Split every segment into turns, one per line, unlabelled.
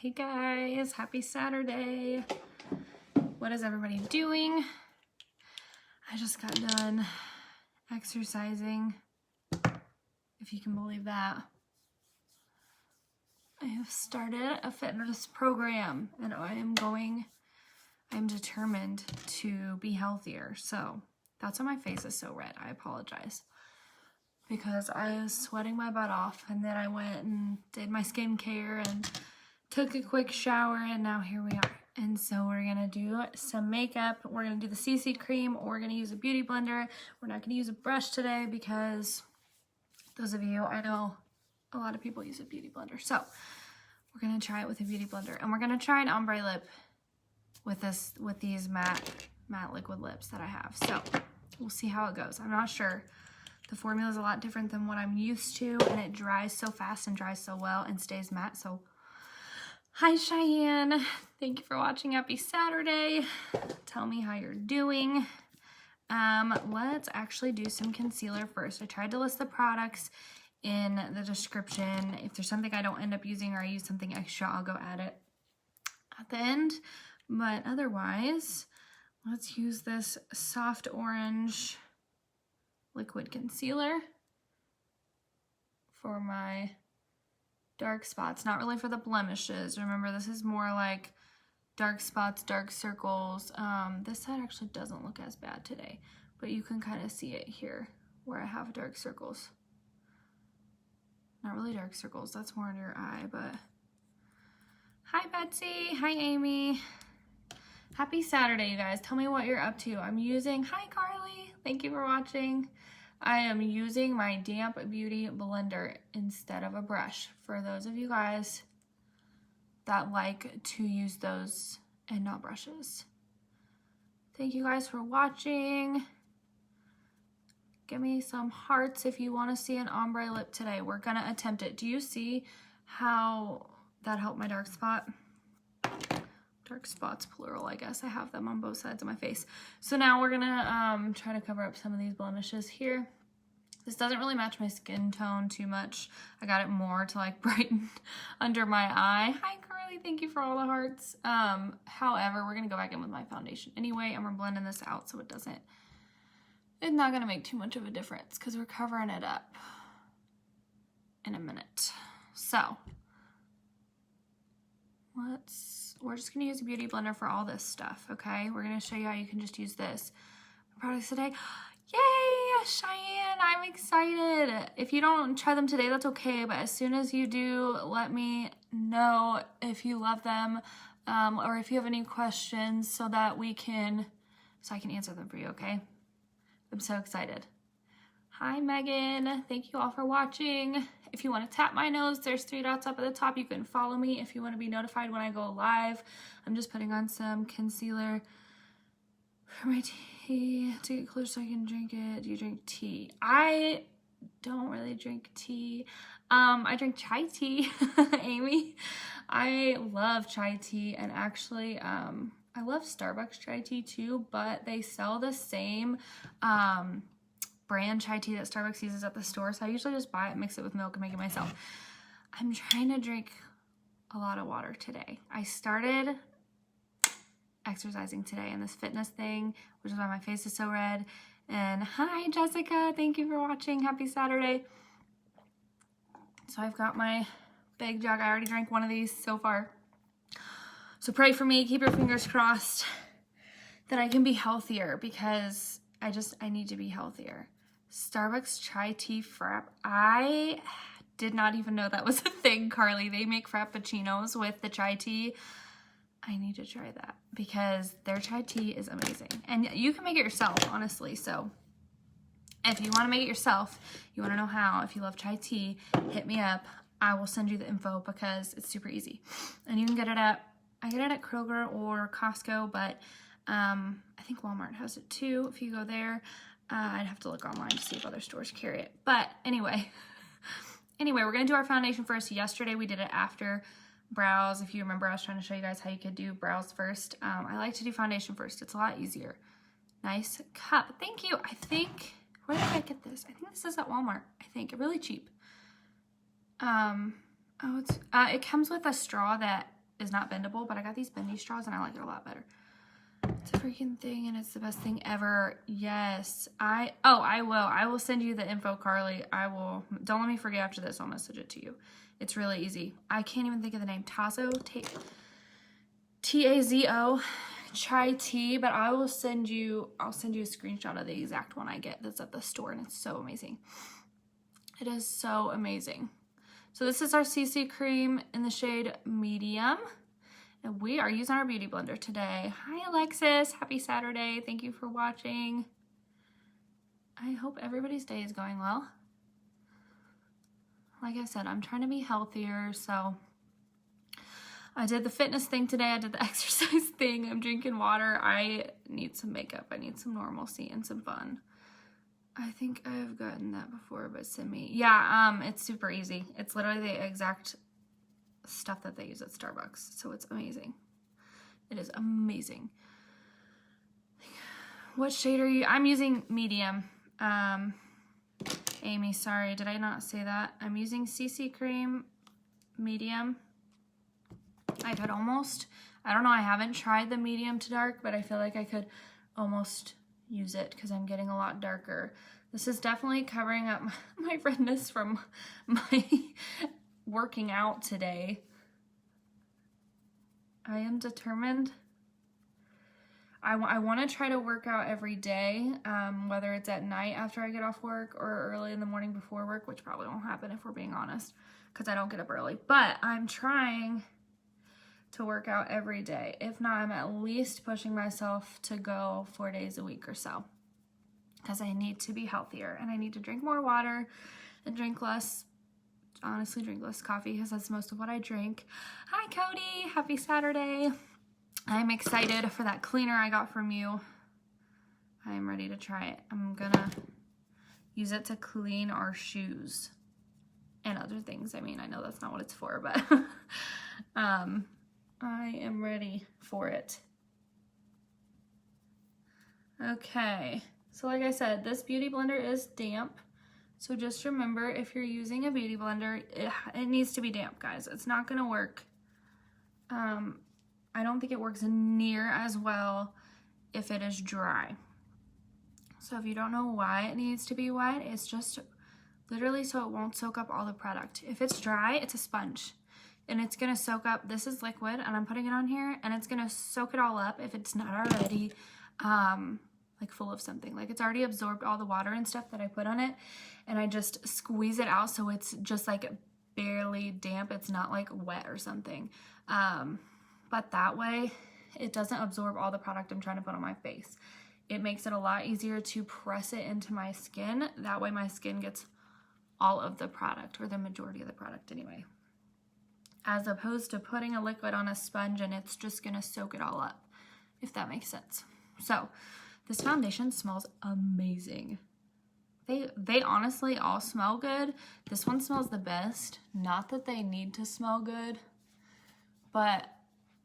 Hey guys, happy Saturday. What is everybody doing? I just got done exercising, if you can believe that. I have started a fitness program and I'm determined to be healthier. So that's why my face is so red. I apologize. Because I was sweating my butt off and then I went and did my skincare and took a quick shower and now here we are. And so we're gonna do some makeup. We're gonna do the CC cream or we're gonna use a beauty blender. We're not gonna use a brush today because those of you, I know a lot of people use a beauty blender. So we're gonna try it with a beauty blender and we're gonna try an ombre lip with these matte liquid lips that I have. So we'll see how it goes. I'm not sure. The formula is a lot different than what I'm used to and it dries so fast and dries so well and stays matte. So hi Cheyenne, thank you for watching. Happy Saturday. Tell me how you're doing. Let's actually do some concealer first. I tried to list the products in the description. If there's something I don't end up using or I use something extra, I'll go add it at the end. But otherwise, let's use this soft orange liquid concealer for my dark spots, not really for the blemishes. Remember, this is more like dark spots, dark circles. This side actually doesn't look as bad today, but you can kind of see it here where I have dark circles. Not really dark circles, that's more in your eye, but hi Betsy, hi Amy. Happy Saturday, you guys. Tell me what you're up to. Hi Carly, thank you for watching. I am using my damp beauty blender instead of a brush for those of you guys that like to use those and not brushes. Thank you guys for watching. Give me some hearts if you want to see an ombre lip today. We're gonna attempt it. Do you see how that helped my dark spot? Dark spots plural, I guess. I have them on both sides of my face. So now we're gonna try to cover up some of these blemishes here. This doesn't really match my skin tone too much. I got it more to like brighten under my eye. Hi Carly, thank you for all the hearts. However, we're gonna go back in with my foundation anyway and we're blending this out so it's not gonna make too much of a difference because we're covering it up in a minute. So we're just gonna use a beauty blender for all this stuff, okay? We're gonna show you how you can just use this products today. Yay, Cheyenne, I'm excited. If you don't try them today, that's okay, but as soon as you do, let me know if you love them or if you have any questions so I can answer them for you, okay? I'm so excited. Hi Megan, thank you all for watching. If you want to tap my nose, there's 3 dots up at the top. You can follow me if you want to be notified when I go live. I'm just putting on some concealer for my tea to get closer so I can drink it. Do you drink tea? I don't really drink tea. I drink chai tea, Amy. I love chai tea and actually I love Starbucks chai tea too, but they sell the same brand chai tea that Starbucks uses at the store, so I usually just buy it, mix it with milk, and make it myself. I'm trying to drink a lot of water today. I started exercising today in this fitness thing, which is why my face is so red. And hi Jessica, thank you for watching. Happy Saturday. So I've got my big jug. I already drank one of these so far. So pray for me, keep your fingers crossed that I can be healthier because I need to be healthier. Starbucks chai tea frap. I did not even know that was a thing, Carly. They make frappuccinos with the chai tea. I need to try that because their chai tea is amazing. And you can make it yourself, honestly. So if you want to make it yourself, you want to know how, if you love chai tea, hit me up. I will send you the info because it's super easy. And you can get it I get it at Kroger or Costco, but I think Walmart has it too. If you go there, I'd have to look online to see if other stores carry it. But anyway, we're gonna do our foundation first. Yesterday we did it after brows. If you remember, I was trying to show you guys how you could do brows first. I like to do foundation first. It's a lot easier. Nice cup. Thank you. I think, where did I get this? I think this is at Walmart. I think really cheap. It comes with a straw that is not bendable, but I got these bendy straws and I like it a lot better. It's a freaking thing and it's the best thing ever. Yes. I will send you the info, Carly. Don't let me forget after this. I'll message it to you. It's really easy. I can't even think of the name. Tazo, T-A-Z-O, chai tea, but I'll send you a screenshot of the exact one I get that's at the store, and it's so amazing. It is so amazing. So this is our CC cream in the shade medium. And we are using our beauty blender today. Hi, Alexis. Happy Saturday. Thank you for watching. I hope everybody's day is going well. Like I said, I'm trying to be healthier, so I did the fitness thing today. I did the exercise thing. I'm drinking water. I need some makeup. I need some normalcy and some fun. I think I've gotten that before, but send me. Yeah, it's super easy. It's literally the exact stuff that they use at Starbucks, so it's amazing. It is amazing. What shade are you? I'm using medium. Amy, sorry, did I not say that? I'm using CC cream medium. I could almost, I don't know, I haven't tried the medium to dark, but I feel like I could almost use it because I'm getting a lot darker. This is definitely covering up my redness from my working out today. I am determined. I want to try to work out every day, whether it's at night after I get off work or early in the morning before work, which probably won't happen if we're being honest, because I don't get up early. But I'm trying to work out every day. If not, I'm at least pushing myself to go 4 days a week or so, because I need to be healthier and I need to drink more water and drink less, honestly drink less coffee, because that's most of what I drink. Hi Cody, happy Saturday. I'm excited for that cleaner I got from you. I'm ready to try it. I'm gonna use it to clean our shoes and other things. I mean, I know that's not what it's for, but I am ready for it. Okay, so like I said, this beauty blender is damp. So just remember, if you're using a beauty blender, it needs to be damp, guys. It's not gonna work. I don't think it works near as well if it is dry. So if you don't know why it needs to be wet, it's just literally so it won't soak up all the product. If it's dry, it's a sponge and it's gonna soak up, this is liquid and I'm putting it on here and it's gonna soak it all up if it's not already like full of something. Like it's already absorbed all the water and stuff that I put on it, and I just squeeze it out so it's just like barely damp. It's not like wet or something. But that way it doesn't absorb all the product I'm trying to put on my face. It makes it a lot easier to press it into my skin. That way my skin gets all of the product, or the majority of the product anyway, as opposed to putting a liquid on a sponge and it's just gonna soak it all up, if that makes sense. So this foundation smells amazing. They honestly all smell good. This one smells the best. Not that they need to smell good, but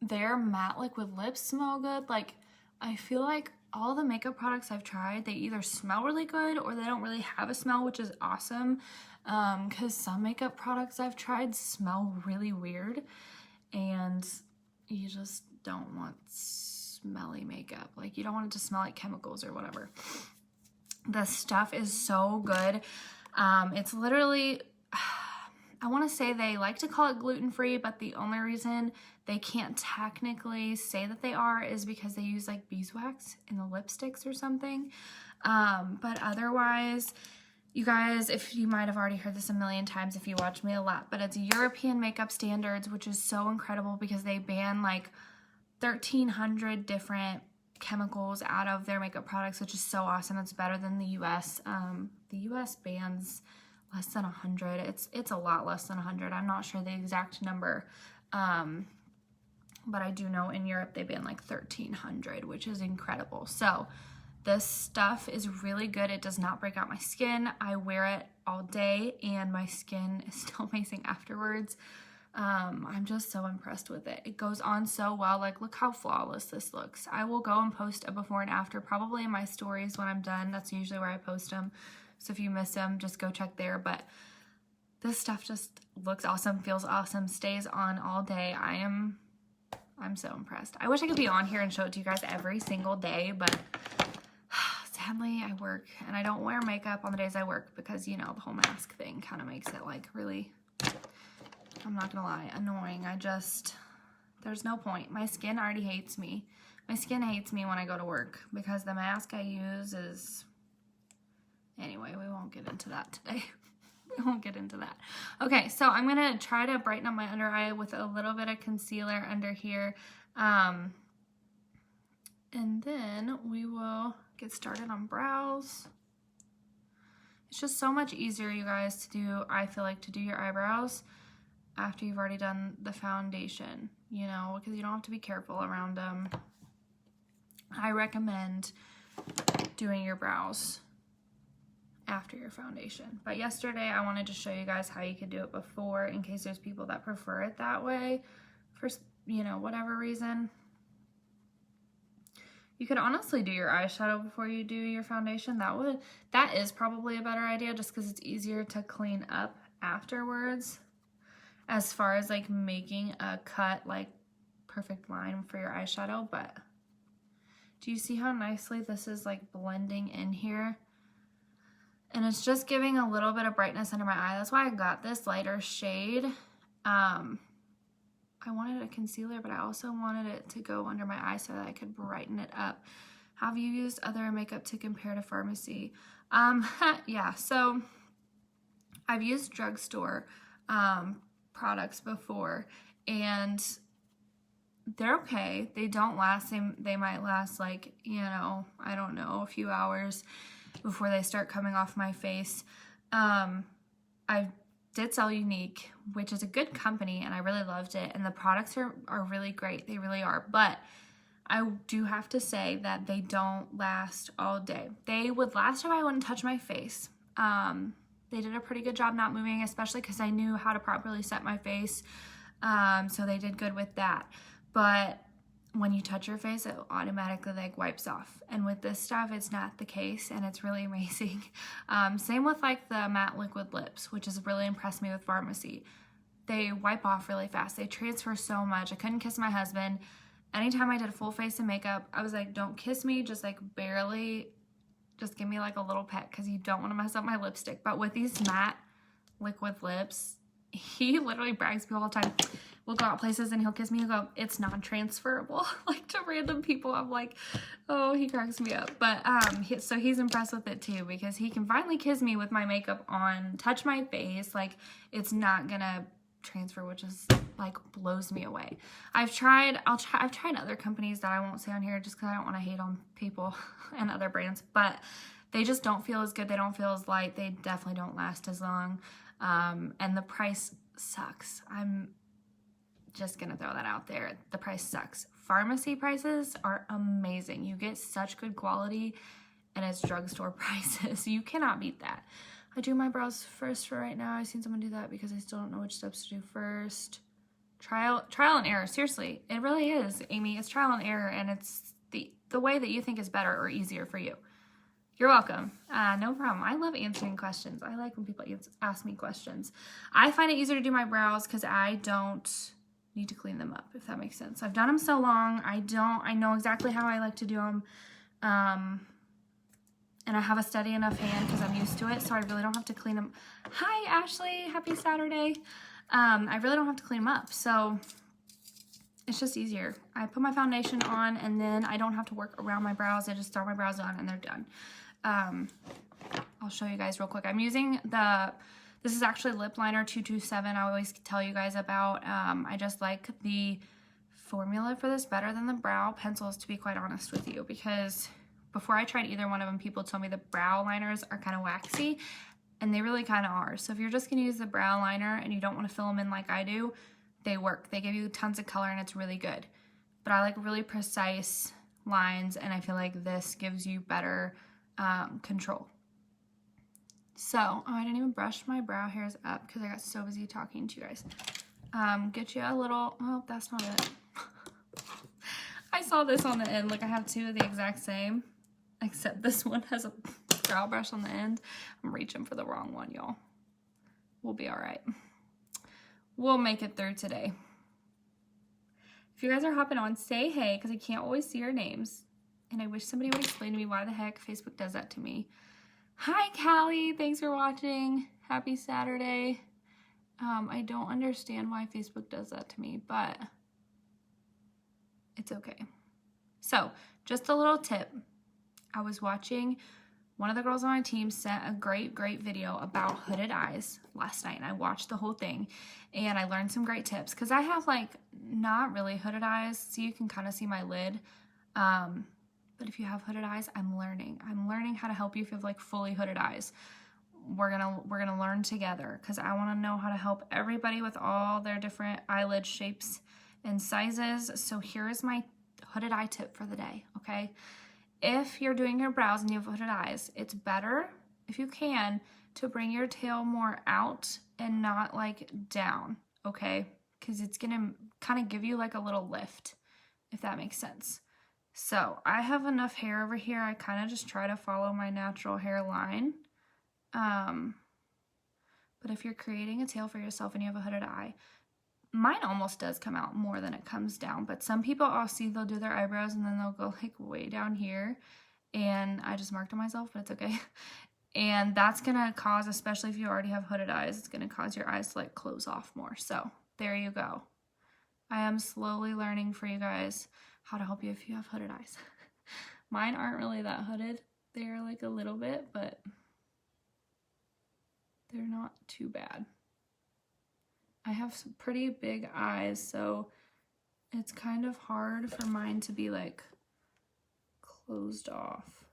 their matte liquid lips smell good. Like, I feel like all the makeup products I've tried, they either smell really good or they don't really have a smell, which is awesome. Because some makeup products I've tried smell really weird and you just don't want smelly makeup. Like, you don't want it to smell like chemicals or whatever. The stuff is so good. It's literally, I want to say they like to call it gluten-free, but the only reason they can't technically say that they are is because they use like beeswax in the lipsticks or something. But otherwise, you guys, if you might have already heard this a million times if you watch me a lot, but it's European makeup standards, which is so incredible because they ban like 1,300 different chemicals out of their makeup products, which is so awesome. It's better than the US. The US bans less than 100. It's a lot less than 100. I'm not sure the exact number. But I do know in Europe they ban like 1,300, which is incredible. So this stuff is really good. It does not break out my skin. I wear it all day and my skin is still amazing afterwards. I'm just so impressed with it. It goes on so well. Like, look how flawless this looks. I will go and post a before and after probably in my stories when I'm done. That's usually where I post them. So if you miss them, just go check there. But this stuff just looks awesome, feels awesome, stays on all day. I am I'm so impressed. I wish I could be on here and show it to you guys every single day, but sadly I work and I don't wear makeup on the days I work because, you know, the whole mask thing kind of makes it like really, I'm not gonna lie, annoying. There's no point. My skin already hates me. My skin hates me when I go to work because the mask I use is, anyway, we won't get into that today. We won't get into that. Okay, so I'm gonna try to brighten up my under eye with a little bit of concealer under here. And then we will get started on brows. It's just so much easier, you guys, to do, I feel like, to do your eyebrows after you've already done the foundation, you know, because you don't have to be careful around them. I recommend doing your brows after your foundation. But yesterday I wanted to show you guys how you could do it before in case there's people that prefer it that way for, you know, whatever reason. You could honestly do your eyeshadow before you do your foundation. That is probably a better idea just because it's easier to clean up afterwards as far as like making a cut, like perfect line for your eyeshadow. But do you see how nicely this is like blending in here? And it's just giving a little bit of brightness under my eye. That's why I got this lighter shade. I wanted a concealer, but I also wanted it to go under my eye so that I could brighten it up. Have you used other makeup to compare to Farmasi? Yeah, so I've used drugstore products before, and they're okay. They don't last, they might last like, you know, I don't know, a few hours before they start coming off my face. I did sell Unique, which is a good company, and I really loved it, and the products are really great. They really are, but I do have to say that they don't last all day. They would last if I wouldn't touch my face. They did a pretty good job not moving, especially because I knew how to properly set my face, so they did good with that. But when you touch your face, it automatically like wipes off. And with this stuff, it's not the case, and it's really amazing. Same with like the matte liquid lips, which has really impressed me with Farmasi. They wipe off really fast. They transfer so much. I couldn't kiss my husband. Anytime I did a full face of makeup, I was like, don't kiss me, just like barely, just give me like a little peck because you don't want to mess up my lipstick. But with these matte liquid lips, he literally brags me all the time. We'll go out places and he'll kiss me and go, it's non-transferable. Like to random people, I'm like, oh, he cracks me up. But so he's impressed with it too because he can finally kiss me with my makeup on, touch my face, like it's not gonna transfer, which is like blows me away. I've tried other companies that I won't say on here just because I don't want to hate on people and other brands, but they just don't feel as good. They don't feel as light. They definitely don't last as long. And the price sucks. I'm just gonna throw that out there. The price sucks. Farmasi prices are amazing. You get such good quality and it's drugstore prices. You cannot beat that. I do my brows first for right now. I've seen someone do that because I still don't know which steps to do first. Trial and error. Seriously, it really is, Amy. It's trial and error, and it's the way that you think is better or easier for you. You're welcome. No problem. I love answering questions. I like when people ask me questions. I find it easier to do my brows because I don't need to clean them up, if that makes sense. I've done them so long. I know exactly how I like to do them. And I have a steady enough hand because I'm used to it, so I really don't have to clean them. Hi, Ashley. Happy Saturday. I really don't have to clean them up, so it's just easier. I put my foundation on, and then I don't have to work around my brows. I just throw my brows on, and they're done. I'll show you guys real quick. I'm using this is actually Lip Liner 227 I always tell you guys about. I just like the formula for this better than the brow pencils, to be quite honest with you, because before I tried either one of them, people told me the brow liners are kind of waxy, and they really kind of are. So if you're just going to use the brow liner and you don't want to fill them in like I do, they work. They give you tons of color and it's really good. But I like really precise lines, and I feel like this gives you better control. So, oh, I didn't even brush my brow hairs up because I got so busy talking to you guys. Get you a little, oh, that's not it. I saw this on the end. Look, I have two of the exact same, except this one has a brow brush on the end. I'm reaching for the wrong one, y'all. We'll be all right. We'll make it through today. If you guys are hopping on, say hey, because I can't always see your names. And I wish somebody would explain to me why the heck Facebook does that to me. Hi, Callie. Thanks for watching. Happy Saturday. I don't understand why Facebook does that to me, but it's okay. So, just a little tip. I was watching, one of the girls on my team sent a great video about hooded eyes last night, and I watched the whole thing, and I learned some great tips, because I have, like, not really hooded eyes, so you can kind of see my lid, but if you have hooded eyes, I'm learning how to help you if you have, like, fully hooded eyes. We're gonna learn together, because I want to know how to help everybody with all their different eyelid shapes and sizes. So here is my hooded eye tip for the day, okay? If you're doing your brows and you have hooded eyes, it's better, if you can, to bring your tail more out and not like down, okay? Because it's gonna kind of give you like a little lift, if that makes sense. So I have enough hair over here. I kind of just try to follow my natural hairline. But if you're creating a tail for yourself and you have a hooded eye, mine almost does come out more than it comes down, but some people I'll see, they'll do their eyebrows and then they'll go like way down here, and I just marked it myself, but it's okay. And that's gonna cause, especially if you already have hooded eyes, it's gonna cause your eyes to like close off more. So there you go. I am slowly learning for you guys how to help you if you have hooded eyes. Mine aren't really that hooded. They're like a little bit, but they're not too bad. I have some pretty big eyes, so it's kind of hard for mine to be like closed off.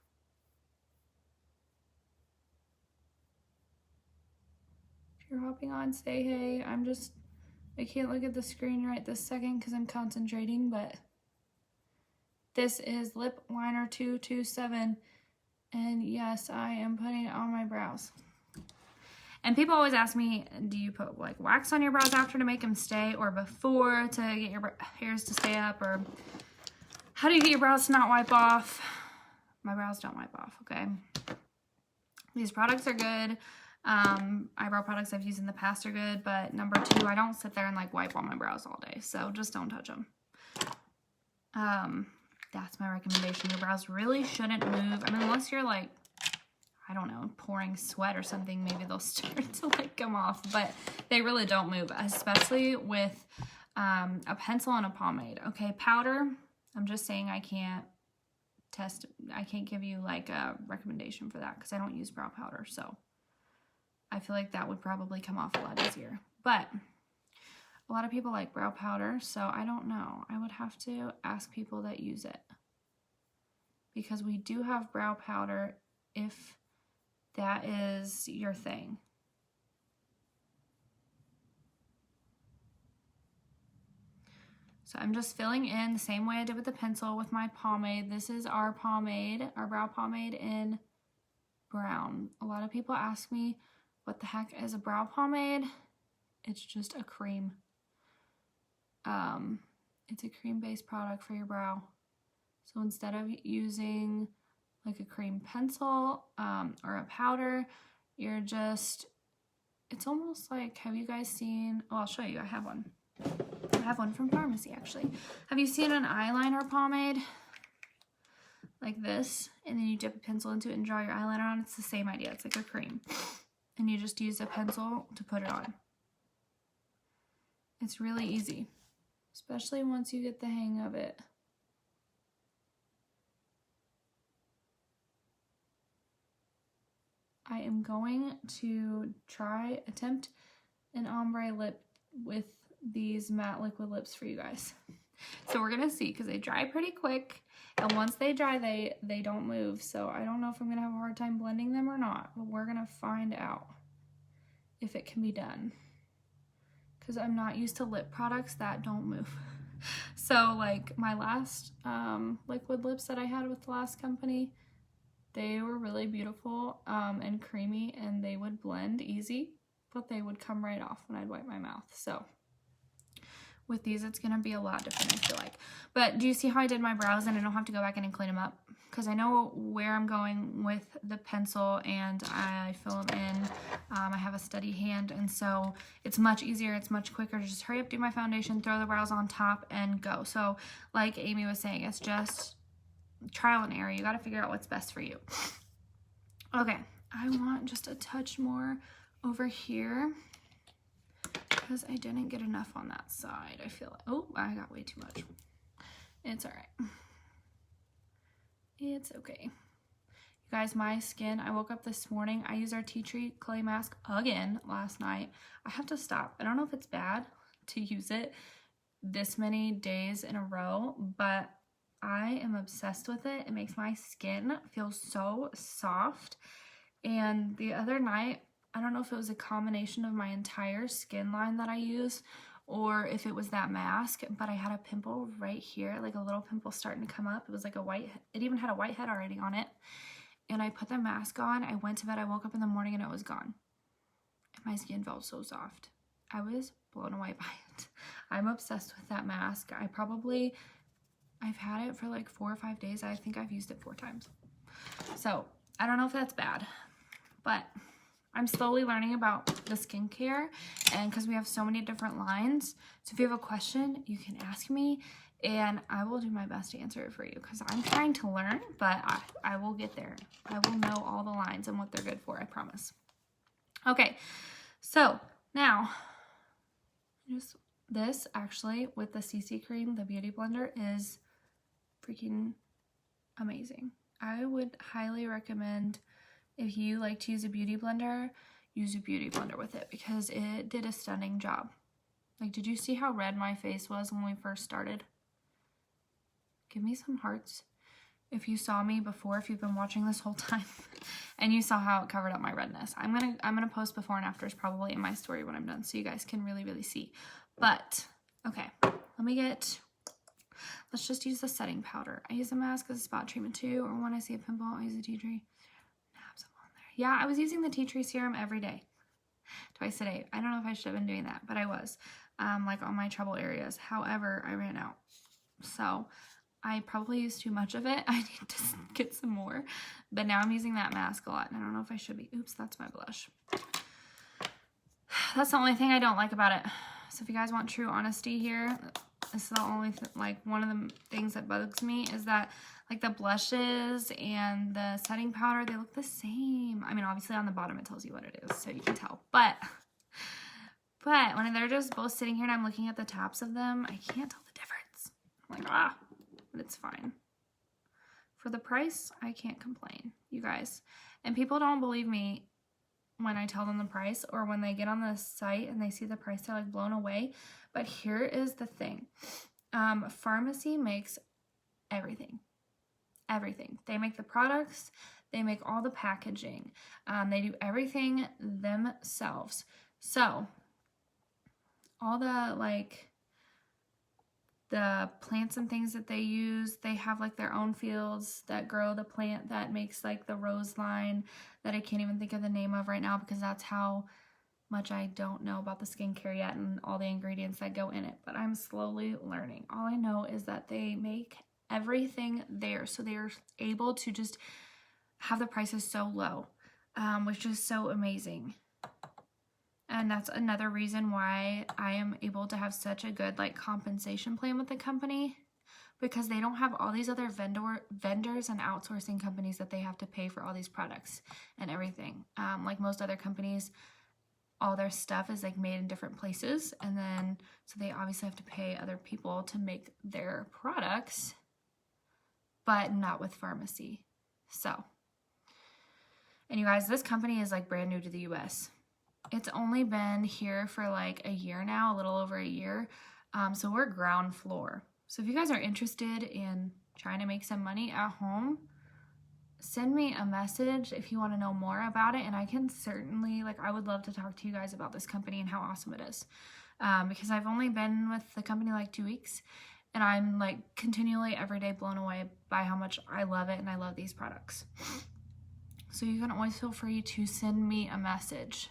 If you're hopping on, say hey. I can't look at the screen right this second because I'm concentrating, but this is Lip Liner 227, and yes, I am putting it on my brows. And people always ask me, do you put like wax on your brows after to make them stay, or before to get your hairs to stay up, or how do you get your brows to not wipe off? My brows don't wipe off, okay? These products are good. Eyebrow products I've used in the past are good, but number two, I don't sit there and like wipe on my brows all day, so just don't touch them. That's my recommendation. Your brows really shouldn't move. I mean, unless you're like, I don't know, pouring sweat or something, maybe they'll start to like come off, but they really don't move, especially with a pencil and a pomade. Okay, powder, I'm just saying I can't give you like a recommendation for that because I don't use brow powder, so I feel like that would probably come off a lot easier. But a lot of people like brow powder, so I don't know. I would have to ask people that use it, because we do have brow powder if that is your thing. So I'm just filling in the same way I did with the pencil with my pomade. This is our pomade, our brow pomade in brown. A lot of people ask me, what the heck is a brow pomade? It's just a cream. It's a cream-based product for your brow. So instead of using like a cream pencil or a powder, you're just, it's almost like, have you guys seen, oh, I'll show you, I have one. I have one from Farmasi actually. Have you seen an eyeliner pomade? Like this, and then you dip a pencil into it and draw your eyeliner on. It's the same idea, it's like a cream. And you just use a pencil to put it on. It's really easy, especially once you get the hang of it. I am going to attempt an ombre lip with these matte liquid lips for you guys. So we're gonna see, because they dry pretty quick, and once they dry, they don't move. So I don't know if I'm gonna have a hard time blending them or not, but we're gonna find out if it can be done, because I'm not used to lip products that don't move. So like my last liquid lips that I had with the last company, they were really beautiful and creamy, and they would blend easy, but they would come right off when I'd wipe my mouth. So With these, it's going to be a lot different, I feel like. But do you see how I did my brows and I don't have to go back in and clean them up? Because I know where I'm going with the pencil and I fill them in. I have a steady hand, and so it's much easier. It's much quicker to just hurry up, do my foundation, throw the brows on top, and go. So like Amy was saying, it's just trial and error. You got to figure out what's best for you. Okay, I want just a touch more over here because I didn't get enough on that side. I feel like, oh, I got way too much. It's all right. It's okay. You guys, my skin, I woke up this morning. I used our tea tree clay mask again last night. I have to stop. I don't know if it's bad to use it this many days in a row, but I am obsessed with it. It makes my skin feel so soft. And the other night, I don't know if it was a combination of my entire skin line that I use or if it was that mask, but I had a pimple right here, like a little pimple starting to come up. It was like a white, it even had a white head already on it. And I put the mask on, I went to bed, I woke up in the morning and it was gone. And my skin felt so soft. I was blown away by it. I'm obsessed with that mask. I've had it for like 4 or 5 days. I think I've used it 4 times. So I don't know if that's bad, but I'm slowly learning about the skincare, and because we have so many different lines. So if you have a question, you can ask me and I will do my best to answer it for you, because I'm trying to learn, but I will get there. I will know all the lines and what they're good for, I promise. Okay, so now just this actually with the CC cream, the beauty blender, is freaking amazing. I would highly recommend, if you like to use a beauty blender, use a beauty blender with it, because it did a stunning job. Like, did you see how red my face was when we first started? Give me some hearts if you saw me before, if you've been watching this whole time and you saw how it covered up my redness. I'm gonna post before and afters probably in my story when I'm done, so you guys can really see. But okay, let's just use the setting powder. I use the mask as a spot treatment too, or when I see a pimple, I use the tea tree. Yeah, I was using the tea tree serum every day, twice a day. I don't know if I should have been doing that, but I was, like on my trouble areas. However, I ran out. So I probably used too much of it. I need to get some more, but now I'm using that mask a lot, and I don't know if I should be. Oops, that's my blush. That's the only thing I don't like about it. So if you guys want true honesty here, this is the only like one of the things that bugs me is that like the blushes and the setting powder, they look the same. I mean, obviously on the bottom it tells you what it is, so you can tell. But when they're just both sitting here and I'm looking at the tops of them, I can't tell the difference. I'm like, but it's fine. For the price, I can't complain, you guys. And people don't believe me when I tell them the price, or when they get on the site and they see the price, they're like blown away. But here is the thing. Farmasi makes everything. Everything. They make the products, they make all the packaging. They do everything themselves. So all the like the plants and things that they use, they have like their own fields that grow the plant that makes like the rose line that I can't even think of the name of right now, because that's how much I don't know about the skincare yet and all the ingredients that go in it, but I'm slowly learning. All I know is that they make everything there, so they are able to just have the prices so low, which is so amazing. And that's another reason why I am able to have such a good like compensation plan with the company, because they don't have all these other vendors and outsourcing companies that they have to pay for all these products and everything. Like most other companies, all their stuff is like made in different places, and then so they obviously have to pay other people to make their products, but not with Farmasi. So, and you guys, this company is like brand new to the US. It's only been here for like a year now, a little over a year. So we're ground floor. So if you guys are interested in trying to make some money at home, send me a message if you want to know more about it, and I can certainly, like, I would love to talk to you guys about this company and how awesome it is, because I've only been with the company like 2 weeks, and I'm like continually every day blown away by how much I love it and I love these products. So you can always feel free to send me a message.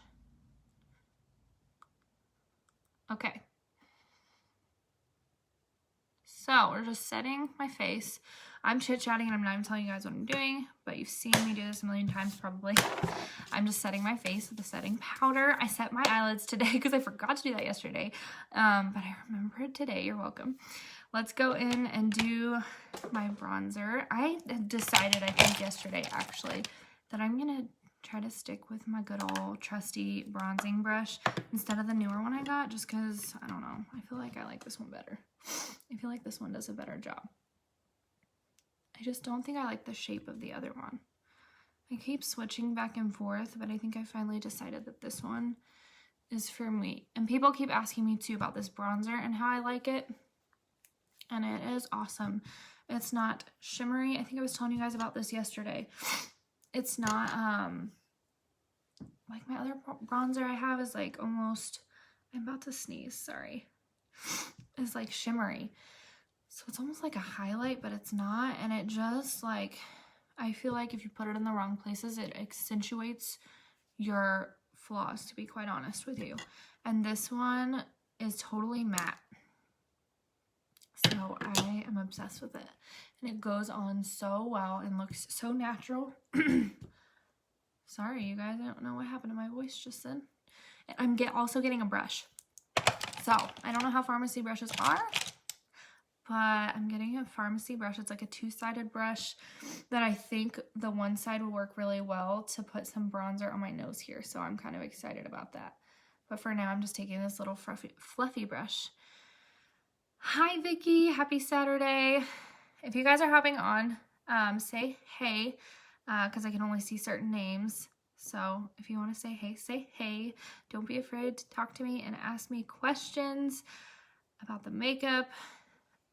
Okay. So we're just setting my face. I'm chit-chatting and I'm not even telling you guys what I'm doing, but you've seen me do this a million times probably. I'm just setting my face with a setting powder. I set my eyelids today because I forgot to do that yesterday, but I remembered today. You're welcome. Let's go in and do my bronzer. I decided, I think yesterday actually, that I'm gonna try to stick with my good old trusty bronzing brush instead of the newer one I got, just because, I don't know, I feel like I like this one better. I feel like this one does a better job. I just don't think I like the shape of the other one. I keep switching back and forth, but I think I finally decided that this one is for me. And people keep asking me too about this bronzer and how I like it. And it is awesome. It's not shimmery. I think I was telling you guys about this yesterday. It's not, like my other bronzer I have is like almost, I'm about to sneeze, sorry. It's like shimmery. So it's almost like a highlight, but it's not. And it just like, I feel like if you put it in the wrong places, it accentuates your flaws, to be quite honest with you. And this one is totally matte. So I am obsessed with it. And it goes on so well and looks so natural. Sorry, you guys, I don't know what happened to my voice just then. And I'm also getting a brush. So I don't know how Farmasi brushes are, but I'm getting a Farmasi brush. It's like a two-sided brush that I think the one side will work really well to put some bronzer on my nose here. So I'm kind of excited about that. But for now, I'm just taking this little fluffy brush. Hi, Vicky. Happy Saturday. If you guys are hopping on, say hey, because I can only see certain names. So if you want to say hey. Don't be afraid to talk to me and ask me questions about the makeup,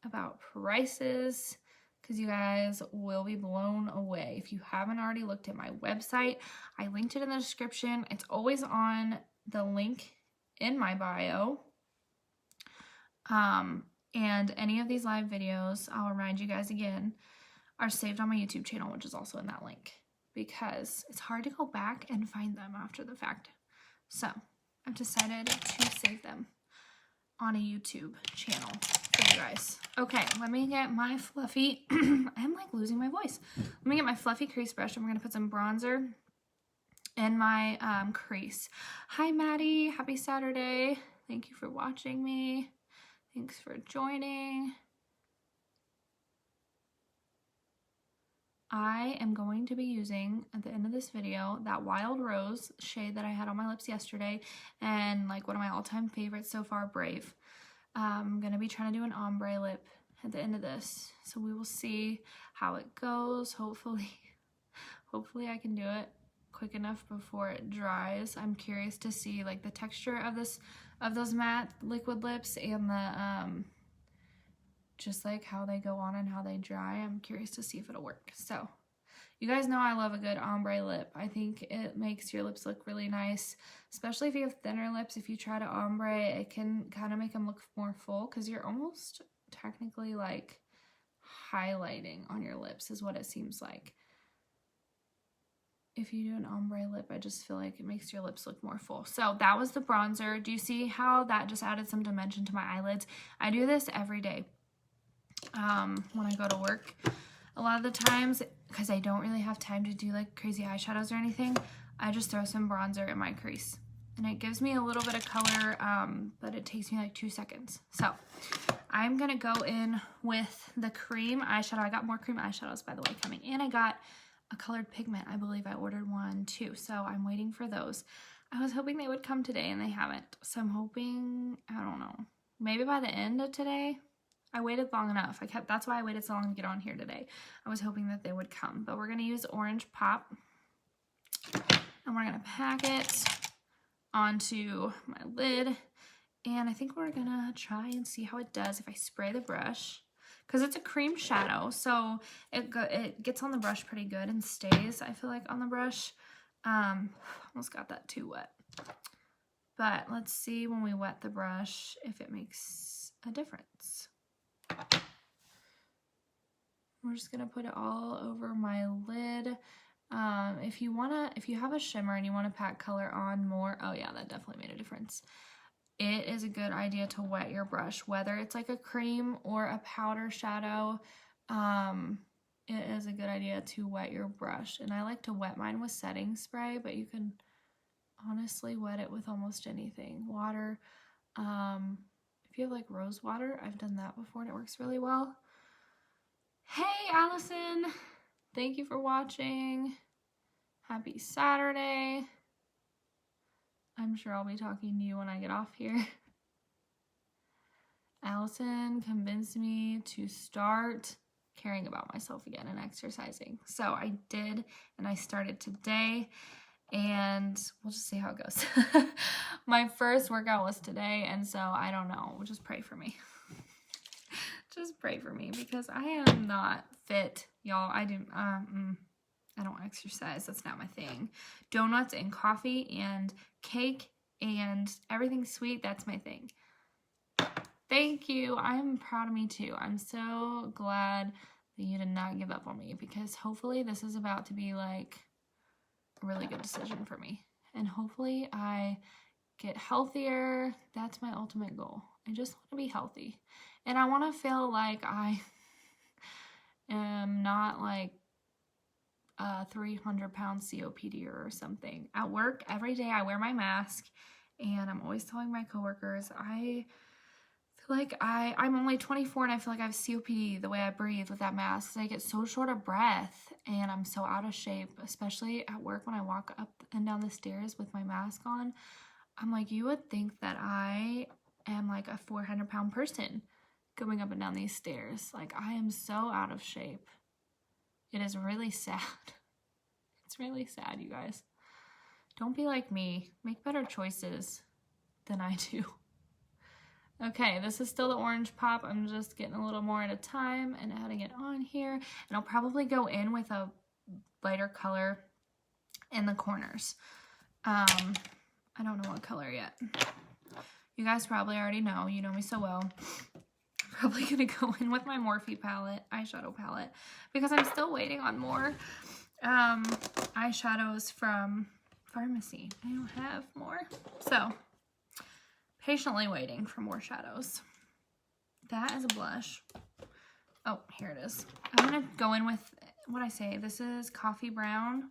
about prices, because you guys will be blown away. If you haven't already looked at my website, I linked it in the description. It's always on the link in my bio. And any of these live videos, I'll remind you guys again, are saved on my YouTube channel, which is also in that link, because it's hard to go back and find them after the fact. So I've decided to save them on a YouTube channel for you guys. Okay, let me get my fluffy, I'm like losing my voice. Let me get my fluffy crease brush and we're gonna put some bronzer in my crease. Hi, Maddie, happy Saturday. Thank you for watching me. Thanks for joining. I am going to be using, at the end of this video, that Wild Rose shade that I had on my lips yesterday, and like one of my all-time favorites so far, Brave. I'm going to be trying to do an ombre lip at the end of this, so we will see how it goes. Hopefully I can do it quick enough before it dries. I'm curious to see like the texture of those matte liquid lips and the just like how they go on and how they dry. I'm curious to see if it'll work. So you guys know I love a good ombre lip. I think it makes your lips look really nice, especially if you have thinner lips. If you try to ombre, it can kind of make them look more full because you're almost technically like highlighting on your lips is what it seems like. If you do an ombre lip, I just feel like it makes your lips look more full. So that was the bronzer. Do you see how that just added some dimension to my eyelids? I do this every day when I go to work. A lot of the times, because I don't really have time to do like crazy eyeshadows or anything, I just throw some bronzer in my crease. And it gives me a little bit of color, but it takes me like 2 seconds. So I'm going to go in with the cream eyeshadow. I got more cream eyeshadows, by the way, coming in. I got a colored pigment. I believe I ordered one too, so I'm waiting for those. I was hoping they would come today and they haven't, so I'm hoping, I don't know, maybe by the end of today. I waited long enough. That's why I waited so long to get on here today. I was hoping that they would come, but we're going to use Orange Pop and we're going to pack it onto my lid, and I think we're going to try and see how it does if I spray the brush. Because it's a cream shadow, so it gets on the brush pretty good and stays, I feel like, on the brush. Almost got that too wet. But let's see when we wet the brush if it makes a difference. We're just going to put it all over my lid. If you have a shimmer and you want to pack color on more, oh yeah, that definitely made a difference. it is a good idea to wet your brush, whether it's like a cream or a powder shadow. It is a good idea to wet your brush. And I like to wet mine with setting spray, but you can honestly wet it with almost anything. Water. If you have like rose water, I've done that before and it works really well. Hey, Allison. Thank you for watching. Happy Saturday. I'm sure I'll be talking to you when I get off here. Allison convinced me to start caring about myself again and exercising. So I did, and I started today, and we'll just see how it goes. My first workout was today, and so I don't know. Just pray for me. Just pray for me because I am not fit, y'all. I don't exercise. That's not my thing. Donuts and coffee and cake and everything sweet, that's my thing. Thank you. I'm proud of me too. I'm so glad that you did not give up on me because hopefully this is about to be like a really good decision for me. And hopefully I get healthier. That's my ultimate goal. I just want to be healthy. And I want to feel like I am not like a 300-pound COPD or something. At work, every day I wear my mask and I'm always telling my coworkers, I feel like I'm only 24 and I feel like I have COPD the way I breathe with that mask. I get so short of breath and I'm so out of shape, especially at work when I walk up and down the stairs with my mask on. I'm like, you would think that I am like a 400-pound person going up and down these stairs. Like, I am so out of shape. It is really sad. It's really sad, you guys. Don't be like me. Make better choices than I do. Okay, this is still the orange pop. I'm just getting a little more at a time and adding it on here. And I'll probably go in with a lighter color in the corners. I don't know what color yet. You guys probably already know. You know me so well. I'm probably going to go in with my Morphe palette, eyeshadow palette, because I'm still waiting on more eyeshadows from Farmasi. I don't have more. So, patiently waiting for more shadows. That is a blush. Oh, here it is. I'm going to go in with, what I say, this is coffee brown.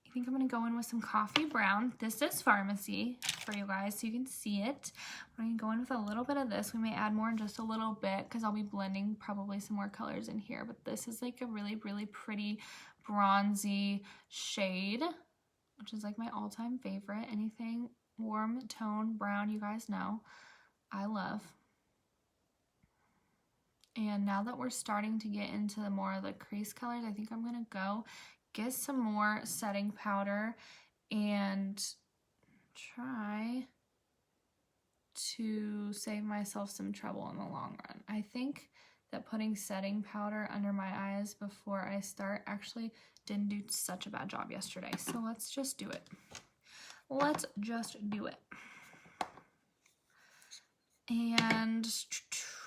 I think I'm going to go in with some coffee brown. This is Farmasi for you guys so you can see it. I'm going to go in with a little bit of this. We may add more in just a little bit because I'll be blending probably some more colors in here. But this is like a really, really pretty bronzy shade, which is like my all-time favorite. Anything warm tone brown, you guys know I love. And now that we're starting to get into the more of the crease colors, I think I'm going to go get some more setting powder and try to save myself some trouble in the long run. I think that putting setting powder under my eyes before I start actually didn't do such a bad job yesterday. So let's just do it. Let's just do it. And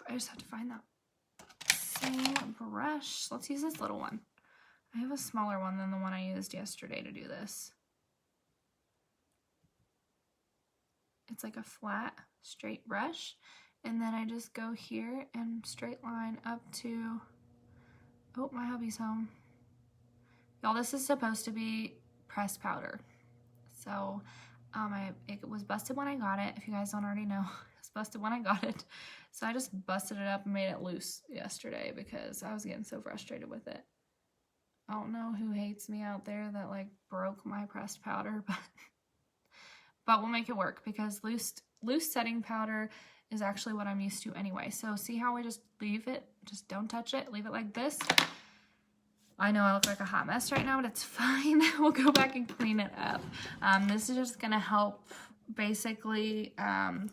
I just have to find that same brush. Let's use this little one. I have a smaller one than the one I used yesterday to do this. It's like a flat, straight brush. And then I just go here and straight line up to, oh, my hubby's home. Y'all, this is supposed to be pressed powder. So it was busted when I got it. If you guys don't already know, it's busted when I got it. So I just busted it up and made it loose yesterday because I was getting so frustrated with it. I don't know who hates me out there that like broke my pressed powder, but we'll make it work because loose setting powder is actually what I'm used to anyway. So see how we just leave it, just don't touch it, leave it like this. I know I look like a hot mess right now, but it's fine. We'll go back and clean it up. This is just gonna help basically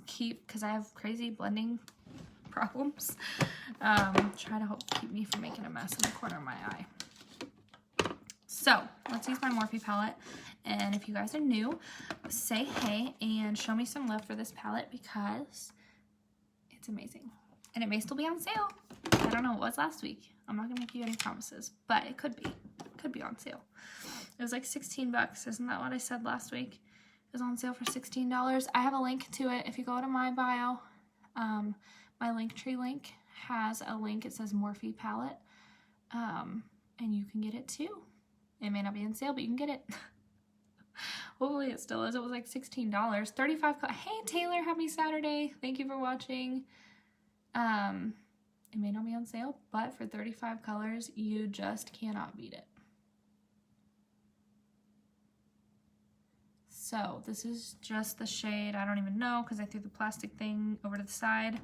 keep, because I have crazy blending problems, try to help keep me from making a mess in the corner of my eye. So let's use my Morphe palette, and if you guys are new, say hey and show me some love for this palette because it's amazing. And it may still be on sale. I don't know, it was last week. I'm not gonna make you any promises, but it could be on sale. It was like 16 bucks, isn't that what I said last week? is on sale for $16. I have a link to it. If you go to my bio, my Linktree link has a link. It says Morphe palette, and you can get it too. It may not be on sale, but you can get it. Hopefully it still is. It was like $16. 35. Hey Taylor, happy Saturday. Thank you for watching. It may not be on sale, but for 35 colors, you just cannot beat it. So this is just the shade, I don't even know because I threw the plastic thing over to the side,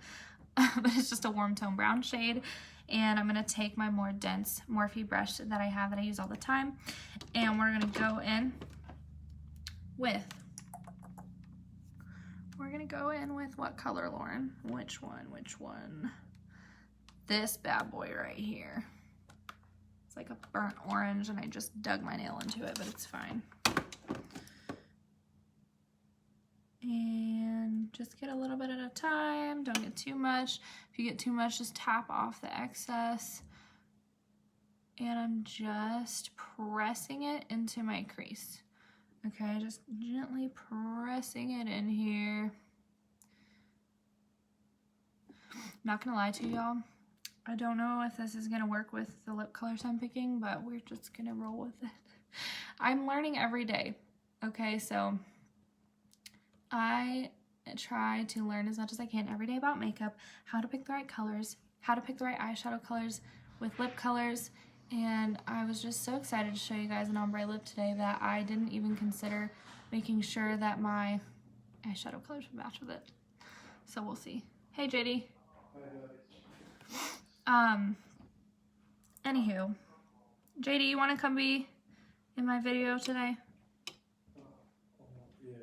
but it's just a warm tone brown shade. And I'm gonna take my more dense Morphe brush that I have that I use all the time, and we're gonna go in with, what color, Lauren? Which one? This bad boy right here. It's like a burnt orange and I just dug my nail into it, but it's fine. And just get a little bit at a time, don't get too much. If you get too much, just tap off the excess. And I'm just pressing it into my crease. Okay, just gently pressing it in here. I'm not gonna lie to y'all, I don't know if this is gonna work with the lip colors I'm picking, but we're just gonna roll with it. I'm learning every day, okay? So I try to learn as much as I can every day about makeup, how to pick the right colors, how to pick the right eyeshadow colors with lip colors, and I was just so excited to show you guys an ombre lip today that I didn't even consider making sure that my eyeshadow colors would match with it. So we'll see. Hey JD. Anywho, JD, you want to come be in my video today?
Yeah.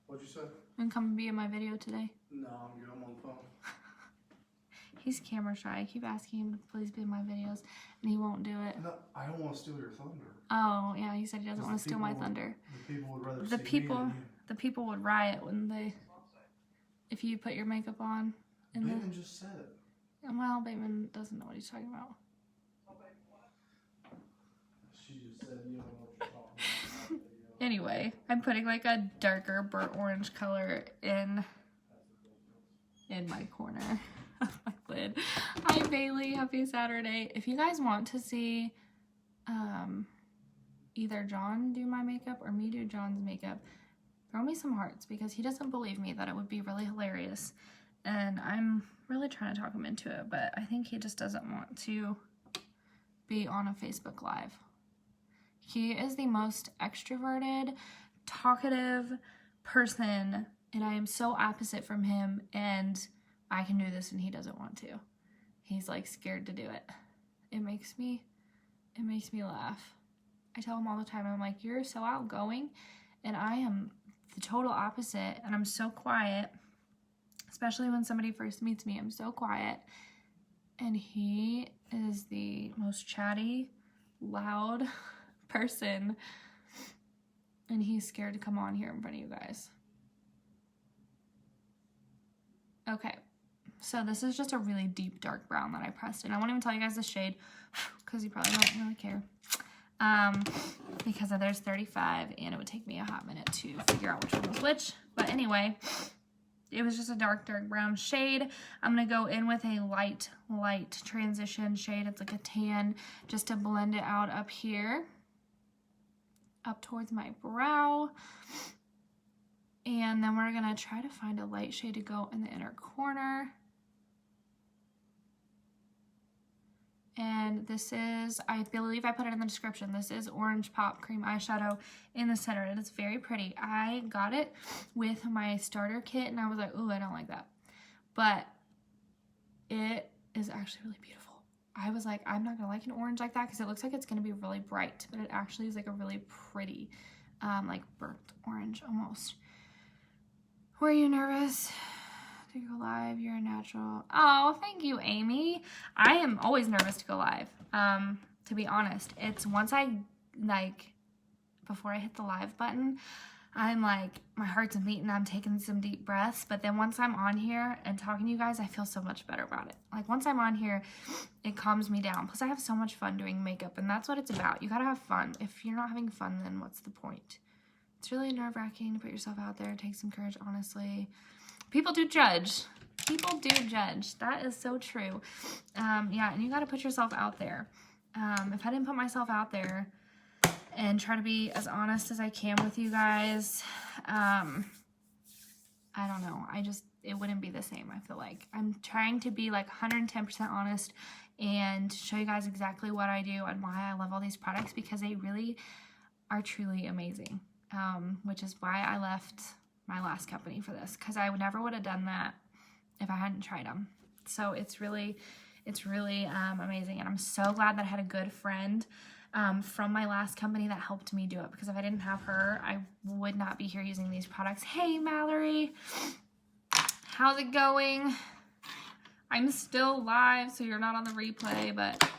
What'd you say?
And come be in my video today?
No, I'm good. I'm on the phone.
He's camera shy. I keep asking him to please be in my videos, and he won't do it.
No, I don't want to steal your thunder.
Oh, yeah, he said he doesn't want to steal my thunder.
The people would rather
The
see me than you.
The people would riot, wouldn't they? If you put your makeup on.
Bateman just said it.
Well, Bateman doesn't know what he's talking about.
She just said you don't know what you're talking about.
Anyway, I'm putting like a darker burnt orange color in my corner of my lid. Hi Bailey, happy Saturday. If you guys want to see either John do my makeup or me do John's makeup, throw me some hearts because he doesn't believe me that it would be really hilarious. And I'm really trying to talk him into it, but I think he just doesn't want to be on a Facebook Live. He is the most extroverted, talkative person, and I am so opposite from him, and I can do this and he doesn't want to. He's like scared to do it. It makes me laugh. I tell him all the time, I'm like, you're so outgoing, and I am the total opposite, and I'm so quiet. Especially when somebody first meets me, I'm so quiet. And he is the most chatty, loud person. And he's scared to come on here in front of you guys. Okay, so this is just a really deep dark brown that I pressed in. I won't even tell you guys the shade because you probably don't really care. Because there's 35 and it would take me a hot minute to figure out which one was which. But anyway, it was just a dark brown shade. I'm going to go in with a light transition shade. It's like a tan, just to blend it out up here, up towards my brow. And then we're going to try to find a light shade to go in the inner corner. And this is, I believe I put it in the description, this is Orange Pop Cream Eyeshadow in the center. It is very pretty. I got it with my starter kit and I was like, ooh, I don't like that. But it is actually really beautiful. I was like, I'm not gonna like an orange like that because it looks like it's gonna be really bright, but it actually is like a really pretty, like burnt orange almost. Were you nervous to go live? You're a natural. Oh, thank you, Amy. I am always nervous to go live. To be honest, it's once I before I hit the live button, I'm like, my heart's beating, I'm taking some deep breaths, but then once I'm on here and talking to you guys, I feel so much better about it. Like once I'm on here, it calms me down. Plus I have so much fun doing makeup, and that's what it's about. You gotta have fun. If you're not having fun, then what's the point? It's really nerve-wracking to put yourself out there. Take some courage, honestly. People do judge. People do judge. That is so true. Yeah, and you got to put yourself out there. If I didn't put myself out there and try to be as honest as I can with you guys, I don't know. It wouldn't be the same, I feel like. I'm trying to be like 110% honest and show you guys exactly what I do and why I love all these products, because they really are truly amazing, which is why I left my last company for this, because I never would have done that if I hadn't tried them. So it's really amazing, and I'm so glad that I had a good friend from my last company that helped me do it, because if I didn't have her, I would not be here using these products. Hey, Mallory, how's it going? I'm still live, so you're not on the replay, but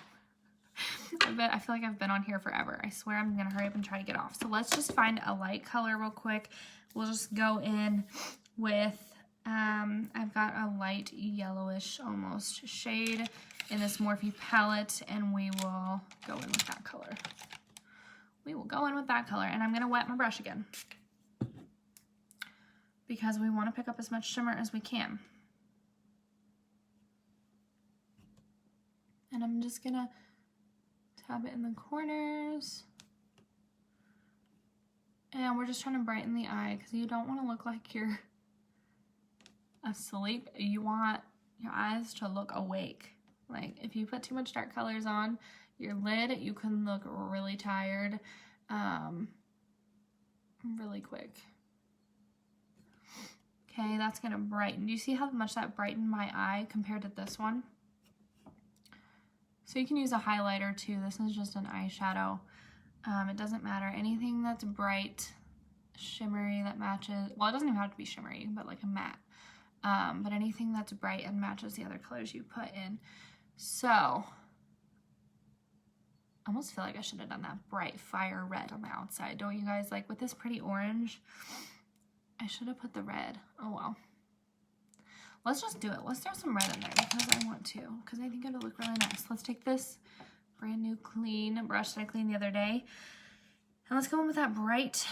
I feel like I've been on here forever. I swear I'm gonna hurry up and try to get off. So let's just find a light color real quick. We'll just go in with, I've got a light yellowish almost shade in this Morphe palette, and we will go in with that color. We will go in with that color, and I'm gonna wet my brush again, because we want to pick up as much shimmer as we can. And I'm just gonna tap it in the corners. And we're just trying to brighten the eye, because you don't want to look like you're asleep. You want your eyes to look awake. Like, if you put too much dark colors on your lid, you can look really tired really quick. Okay, that's gonna brighten. Do you see how much that brightened my eye compared to this one? So you can use a highlighter too. This is just an eyeshadow. It doesn't matter. Anything that's bright, shimmery, that matches, well, it doesn't even have to be shimmery, but like a matte. But anything that's bright and matches the other colors you put in. So, I almost feel like I should have done that bright fire red on the outside. Don't you guys? Like with this pretty orange, I should have put the red. Oh well. Let's just do it. Let's throw some red in there because I want to, because I think it'll look really nice. Let's take this brand new clean brush that I cleaned the other day, and let's go in with that bright,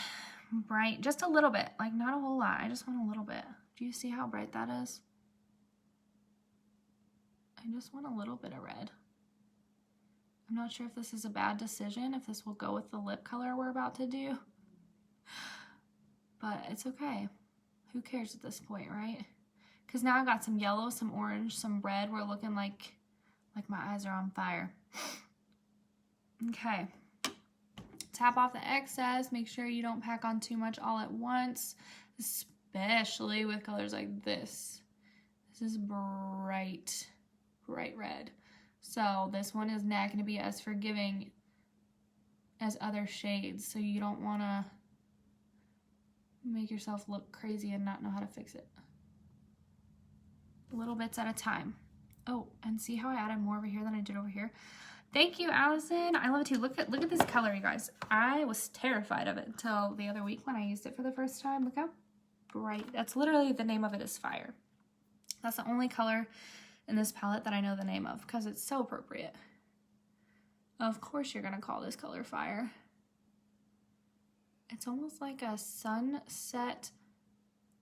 just a little bit, like not a whole lot. I just want a little bit. Do you see how bright that is? I just want a little bit of red. I'm not sure if this is a bad decision, if this will go with the lip color we're about to do, but it's okay. Who cares at this point, right? Because now I've got some yellow, some orange, some red. We're looking like my eyes are on fire. Okay. Tap off the excess. Make sure you don't pack on too much all at once, especially with colors like this. This is bright red. So this one is not going to be as forgiving as other shades. So you don't want to make yourself look crazy and not know how to fix it. Little bits at a time. Oh, and see how I added more over here than I did over here? Thank you, Allison. I love it too. Look at this color, you guys. I was terrified of it until the other week when I used it for the first time. Look how bright. That's literally the name of it is Fire. That's the only color in this palette that I know the name of because it's so appropriate. Of course you're gonna call this color Fire. It's almost like a sunset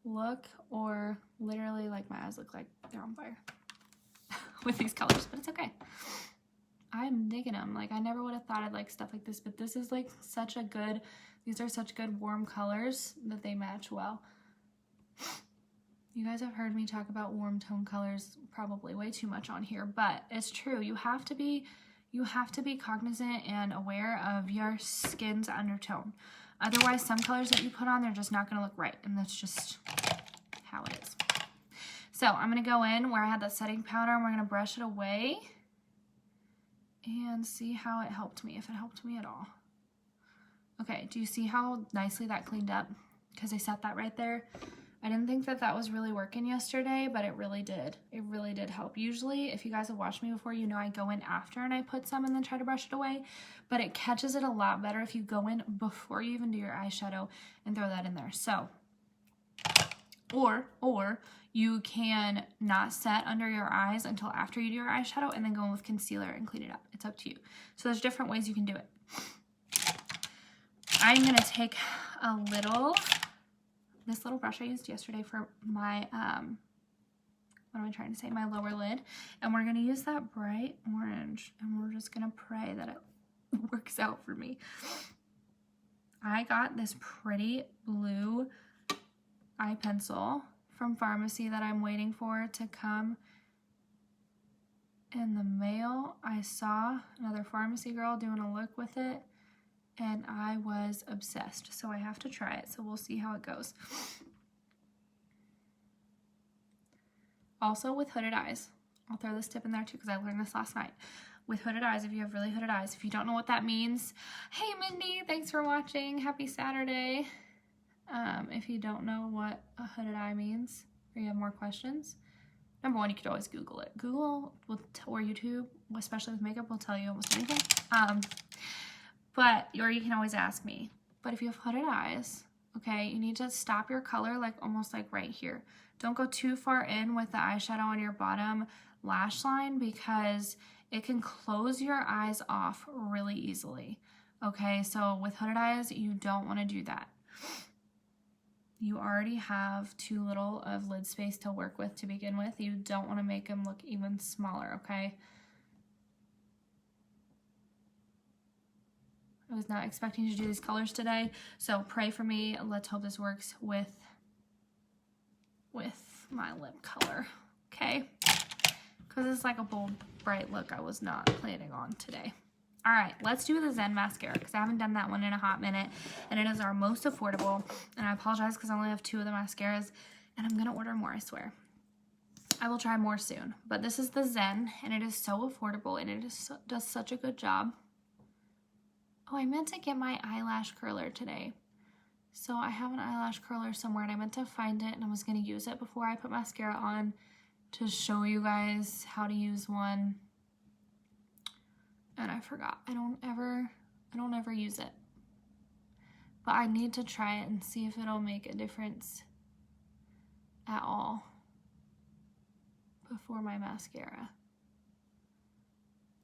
look, or literally like my eyes look like they're on fire with these colors, but it's okay. I'm digging them. Like I never would have thought I'd like stuff like this, but this is like such a good, these are such good warm colors that they match well. You guys have heard me talk about warm tone colors probably way too much on here, but it's true. You have to be cognizant and aware of your skin's undertone. Otherwise, some colors that you put on, they're just not going to look right, and that's just how it is. So I'm going to go in where I had that setting powder, and we're going to brush it away and see how it helped me, if it helped me at all. Okay, do you see how nicely that cleaned up? Because I set that right there. I didn't think that that was really working yesterday, but it really did. It really did help. Usually, if you guys have watched me before, you know I go in after and I put some and then try to brush it away, but it catches it a lot better if you go in before you even do your eyeshadow and throw that in there. So, or you can not set under your eyes until after you do your eyeshadow and then go in with concealer and clean it up. It's up to you. So there's different ways you can do it. I'm going to take a little, this little brush I used yesterday for my, what am I trying to say? My lower lid. And we're going to use that bright orange. And we're just going to pray that it works out for me. I got this pretty blue eye pencil from Farmasi that I'm waiting for to come in the mail. I saw another Farmasi girl doing a look with it and I was obsessed. So I have to try it. So we'll see how it goes. Also with hooded eyes, I'll throw this tip in there too because I learned this last night. With hooded eyes, if you have really hooded eyes, if you don't know what that means, hey Mindy, thanks for watching. Happy Saturday. If you don't know what a hooded eye means or you have more questions, number one, you could always Google it. Google will or YouTube, especially with makeup, will tell you almost anything. Or you can always ask me. But if you have hooded eyes, okay, you need to stop your color like almost like right here. Don't go too far in with the eyeshadow on your bottom lash line because it can close your eyes off really easily. Okay, so with hooded eyes, you don't want to do that. You already have too little of lid space to work with to begin with. You don't want to make them look even smaller, okay? I was not expecting to do these colors today, so pray for me. Let's hope this works with my lip color, okay? Because it's like a bold, bright look I was not planning on today. All right, let's do the Zen mascara because I haven't done that one in a hot minute, and it is our most affordable, and I apologize because I only have 2 of the mascaras, and I'm going to order more, I swear. I will try more soon, but this is the Zen, and it is so affordable, and it is does such a good job. Oh, I meant to get my eyelash curler today. So I have an eyelash curler somewhere, and I meant to find it, and I was going to use it before I put mascara on to show you guys how to use one. And I forgot. I don't ever use it. But I need to try it and see if it'll make a difference at all before my mascara.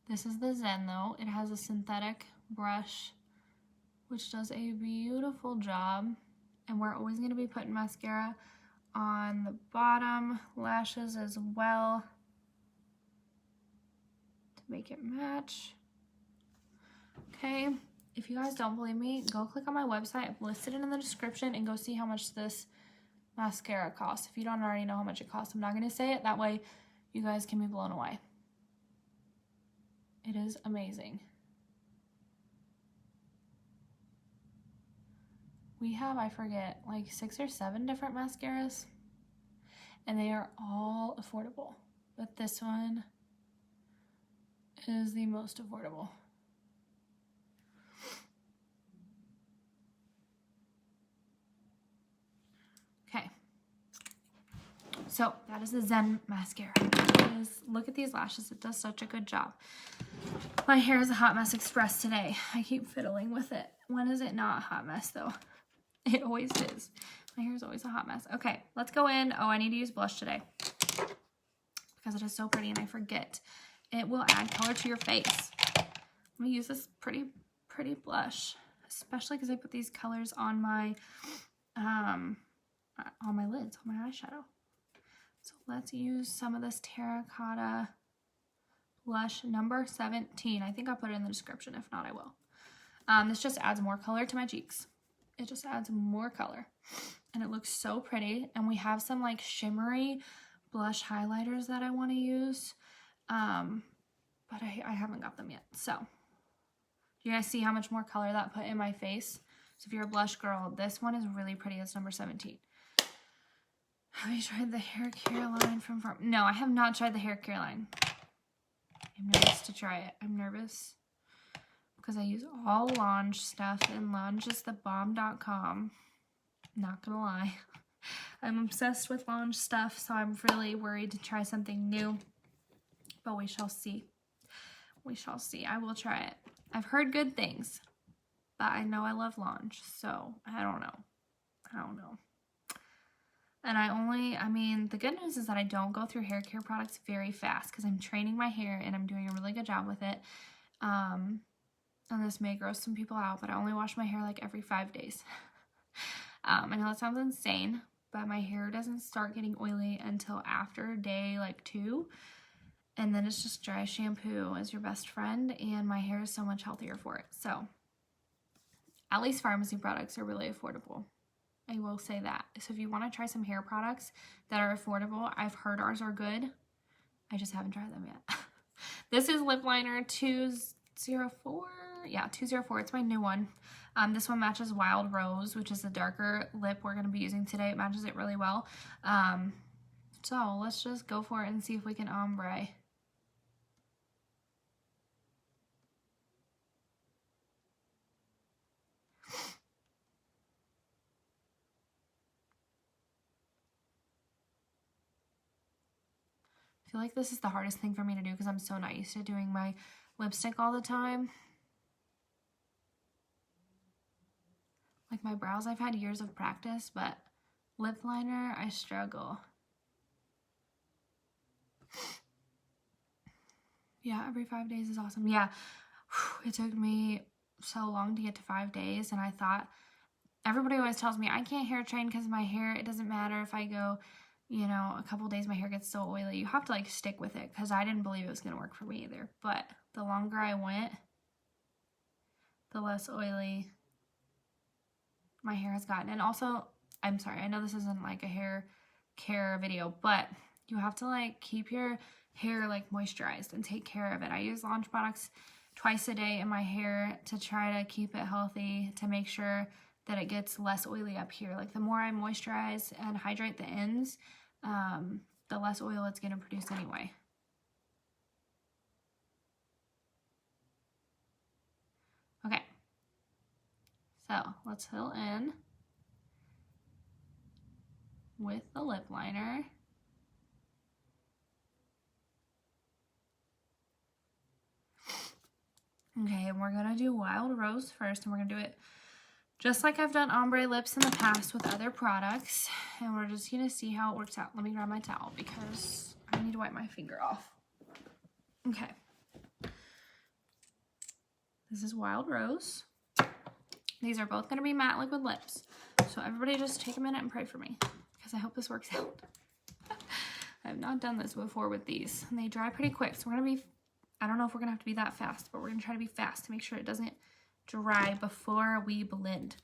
This is the Zen though. It has a synthetic brush which does a beautiful job. And we're always going to be putting mascara on the bottom lashes as well to make it match. Okay, if you guys don't believe me, go click on my website. I've listed it in the description and go see how much this mascara costs. If you don't already know how much it costs, I'm not going to say it. That way you guys can be blown away. It is amazing. We have, I forget, like 6 or 7 different mascaras. And they are all affordable. But this one is the most affordable. Okay, so that is the Zen mascara. Look at these lashes. It does such a good job. My hair is a hot mess express today. I keep fiddling with it. When is it not a hot mess though? It always is. My hair is always a hot mess. Okay, let's go in. Oh, I need to use blush today because it is so pretty and I forget. It will add color to your face. I'm gonna use this pretty blush, especially because I put these colors on my lids, on my eyeshadow. So let's use some of this Terracota blush number 17. I think I'll put it in the description. If not, I will. This just adds more color to my cheeks. It just adds more color. And it looks so pretty. And we have some like shimmery blush highlighters that I want to use. But I haven't got them yet. So, you guys see how much more color that put in my face? So if you're a blush girl, this one is really pretty. It's number 17. Have you tried the hair care line from Farm? No, I have not tried the hair care line. I'm nervous to try it. I'm nervous because I use all Lange stuff and Lange is the bomb.com. Not gonna lie. I'm obsessed with Lange stuff, so I'm really worried to try something new. But we shall see. We shall see. I will try it. I've heard good things, but I know I love Lange, so I don't know. And I mean, the good news is that I don't go through hair care products very fast because I'm training my hair and I'm doing a really good job with it. and this may gross some people out, but I only wash my hair like every 5 days. I know that sounds insane, but my hair doesn't start getting oily until after day like 2. And then it's just dry shampoo as your best friend, and my hair is so much healthier for it. So at least Farmasi products are really affordable. I will say that. So if you want to try some hair products that are affordable, I've heard ours are good. I just haven't tried them yet. This is lip liner 204. Yeah, 204. It's my new one. This one matches Wild Rose, which is the darker lip we're going to be using today. It matches it really well. So let's just go for it and see if we can ombre. I feel like this is the hardest thing for me to do because I'm so not used to doing my lipstick all the time. Like my brows, I've had years of practice, but lip liner, I struggle. Yeah, every 5 days is awesome. Yeah, it took me so long to get to 5 days, and I thought, everybody always tells me I can't hair train because my hair, it doesn't matter if I go, you know, a couple days my hair gets so oily. You have to like stick with it because I didn't believe it was going to work for me either. But the longer I went, the less oily my hair has gotten. And also, I'm sorry, I know this isn't like a hair care video, but you have to like keep your hair like moisturized and take care of it. I use launch products twice a day in my hair to try to keep it healthy, to make sure that it gets less oily up here. Like the more I moisturize and hydrate the ends, the less oil it's going to produce anyway. Okay, so let's fill in with the lip liner. Okay, and we're gonna do Wild Rose first, and we're gonna do it just like I've done ombre lips in the past with other products, and we're just gonna see how it works out. Let me grab my towel because I need to wipe my finger off. Okay. This is Wild Rose. These are both gonna be matte liquid lips. So everybody just take a minute and pray for me because I hope this works out. I have not done this before with these, and they dry pretty quick. So we're gonna be, I don't know if we're gonna have to be that fast, but we're gonna try to be fast to make sure it doesn't dry before we blend.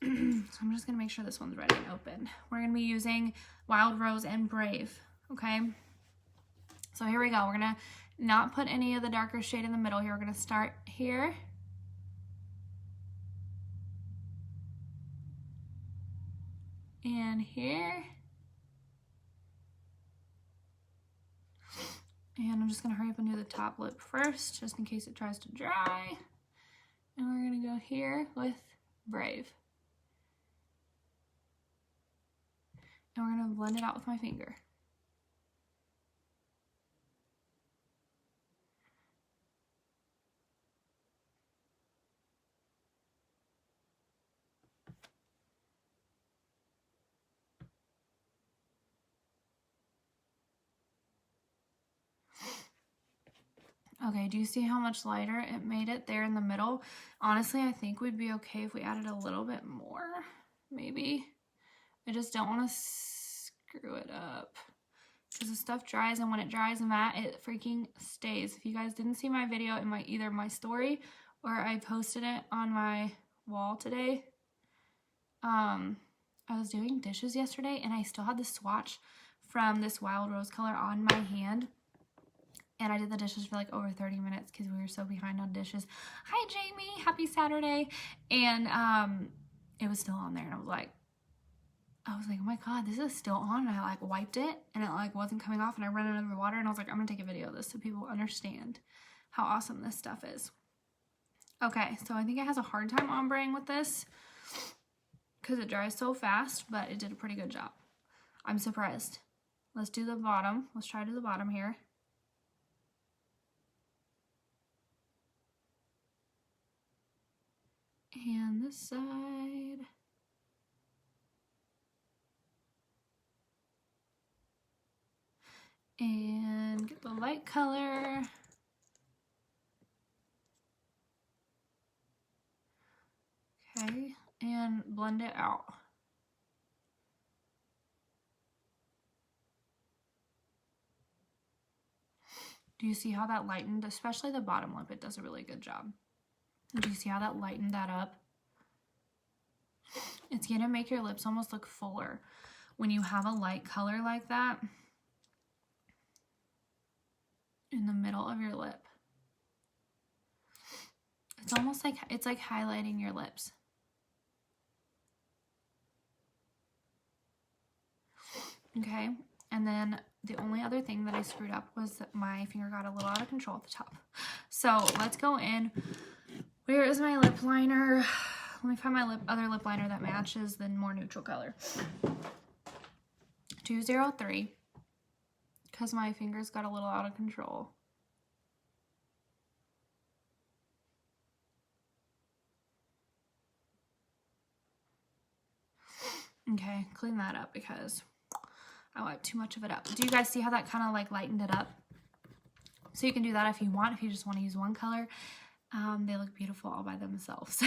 So I'm just gonna make sure this one's ready and open. We're gonna be using Wild Rose and Brave, okay? So here we go. We're gonna not put any of the darker shade in the middle here. We're gonna start here. And here. And I'm just gonna hurry up and do the top lip first, just in case it tries to dry. And we're gonna go here with Brave. And we're gonna blend it out with my finger. Okay, do you see how much lighter it made it there in the middle? Honestly, I think we'd be okay if we added a little bit more, maybe. I just don't want to screw it up because the stuff dries, and when it dries matte, it freaking stays. If you guys didn't see my video in either my story or I posted it on my wall today, I was doing dishes yesterday and I still had the swatch from this Wild Rose color on my hand. And I did the dishes for like over 30 minutes because we were so behind on dishes. Hi, Jamie. Happy Saturday. And it was still on there. And I was like, oh my God, this is still on. And I like wiped it and it like wasn't coming off. And I ran it under the water. And I was like, I'm going to take a video of this so people understand how awesome this stuff is. Okay, so I think it has a hard time ombreing with this because it dries so fast. But it did a pretty good job. I'm surprised. Let's do the bottom. Let's try to do the bottom here. And this side. And get the light color. and blend it out. Do you see how that lightened? Especially the bottom lip, it does a really good job. Do you see how that lightened that up? It's gonna make your lips almost look fuller when you have a light color like that in the middle of your lip. It's almost like, it's like highlighting your lips. Okay, and then the only other thing that I screwed up was that my finger got a little out of control at the top. So let's go in. Where is my lip liner? Let me find my other lip liner that matches the more neutral color. 203, because my fingers got a little out of control. Okay, clean that up because I wiped too much of it up. Do you guys see how that kind of like lightened it up? So you can do that if you want, if you just want to use one color. They look beautiful all by themselves.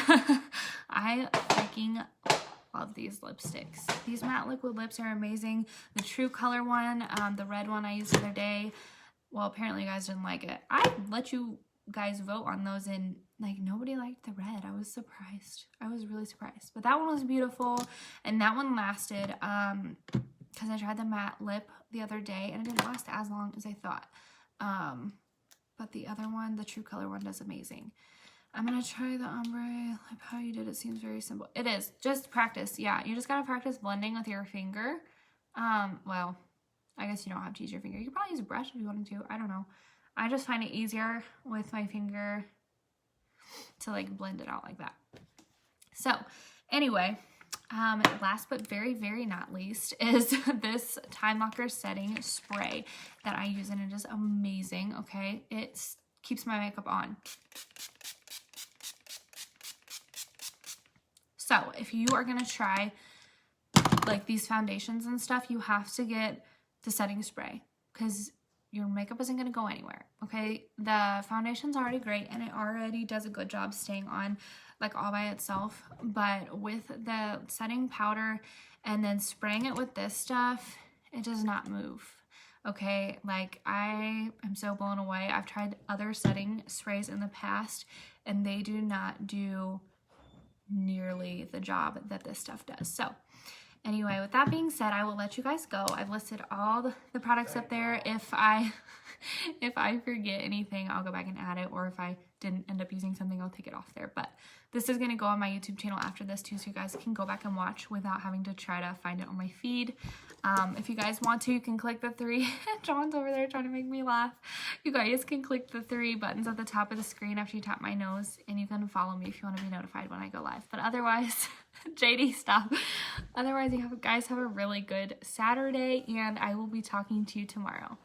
I freaking love these lipsticks. These matte liquid lips are amazing. The True Color one, the red one I used the other day, well, apparently you guys didn't like it. I let you guys vote on those and like nobody liked the red. I was surprised. I was really surprised. But that one was beautiful and that one lasted because I tried the matte lip the other day and it didn't last as long as I thought. But the other one, the True Color one, does amazing. I'm going to try the ombre lip. How you did it seems very simple. It is. Just practice. Yeah, you just got to practice blending with your finger. Well, I guess you don't have to use your finger. You could probably use a brush if you wanted to. I don't know. I just find it easier with my finger to like blend it out like that. So anyway, last but very, very not least is this Time Locker setting spray that I use and it is amazing. Okay, it keeps my makeup on. So if you are gonna try like these foundations and stuff, you have to get the setting spray because your makeup isn't gonna go anywhere. Okay, the foundation's already great and it already does a good job staying on like all by itself, but with the setting powder and then spraying it with this stuff, it does not move. Okay, like I am so blown away. I've tried other setting sprays in the past and they do not do nearly the job that this stuff does. So anyway, with that being said, I will let you guys go. I've listed all the products up there. If I forget anything, I'll go back and add it, or if I didn't end up using something, I'll take it off there. But this is going to go on my YouTube channel after this too, so you guys can go back and watch without having to try to find it on my feed. If you guys want to, you can click the 3. John's over there trying to make me laugh. You guys can click the 3 buttons at the top of the screen after you tap my nose, and you can follow me if you want to be notified when I go live. But otherwise, JD, stop. Otherwise, you guys have a really good Saturday, and I will be talking to you tomorrow.